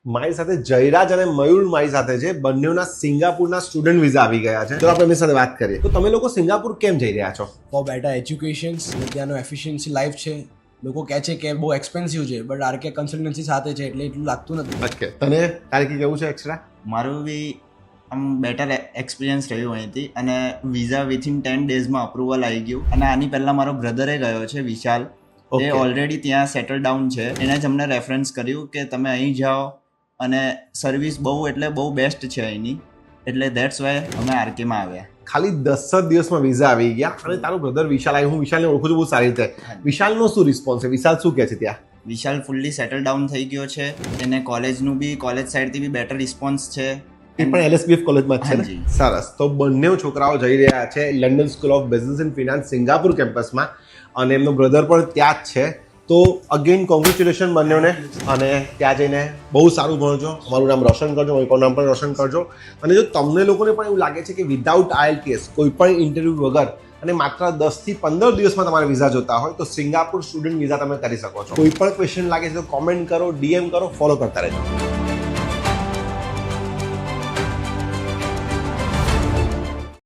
મારી સાથે જયરાજ અને મયુર મારી સાથે છે. બંનેના સિંગાપુરના સ્ટુડન્ટ વિઝા આવી ગયા છે. તો આપણે એમની સાથે વાત કરીએ. તો તમે લોકો સિંગાપુર કેમ જઈ રહ્યા છો? For better education. ત્યાંનો એફિશિયન્સી લાઈફ છે. લોકો કહે છે કે બહુ એક્સપેન્સિવ છે, બટ આરકે કન્સલ્ટન્સી સાથે છે એટલે એટલું લાગતું નથી. ઓકે, તને તારે કી કેવું છે એક્સ્ટ્રા? મારું બી આમ બેટર એક્સપિરિયન્સ રહ્યું અહીંથી, અને વિઝા વિથિન 10 ડેઝમાં અપ્રુવલ આવી ગયું. અને આની પહેલાં મારો બ્રધરે ગયો છે વિશાલ, એ ઓલરેડી ત્યાં સેટલ ડાઉન છે. એણે જ અમને રેફરન્સ કર્યું કે તમે અહીં જાઓ, અને સર્વિસ બહુ એટલે બહુ બેસ્ટ છે અહીંની, એટલે દેટ્સ વાય અમે આરકેમાં આવ્યા. ખાલી 10 જ દિવસમાં વિઝા આવી ગયા. અને તારો બ્રધર વિશાલ આવ્યો. હું વિશાલને ઓળખું છું બહુ સારી રીતે. વિશાલનો શું રિસ્પોન્સ છે? વિશાલ શું કહે છે ત્યાં? વિશાલ ફૂલ્લી સેટલ ડાઉન થઈ ગયો છે. એને કોલેજનું બી, કોલેજ સાઈડથી બી બેટર રિસ્પોન્સ છે. એ પણ LSBF કોલેજમાં જ છે ને? સરસ. તો બંને છોકરાઓ જઈ રહ્યા છે London school of business and finance Singapore કેમ્પસમાં, અને એમનો બ્રધર પણ ત્યાં જ છે. તો અગેન કોંગ્રેચ્યુલેશન બંનેને, અને ત્યાં જઈને બહુ સારું ભણજો, અમારું નામ રોશન કરજો, અમારું નામ પણ રોશન કરજો. અને જો તમને લોકોને પણ એવું લાગે છે કે વિધાઉટ IELTS કોઈ પણ ઇન્ટરવ્યૂ વગર અને માત્ર 10 થી 15 દિવસમાં તમારે વિઝા જોતા હોય તો સિંગાપુર સ્ટુડન્ટ વિઝા તમે કરી શકો છો. કોઈ પણ ક્વેશ્ચન લાગે છે તો કોમેન્ટ કરો, DM કરો, ફોલો કરતા રહેજો.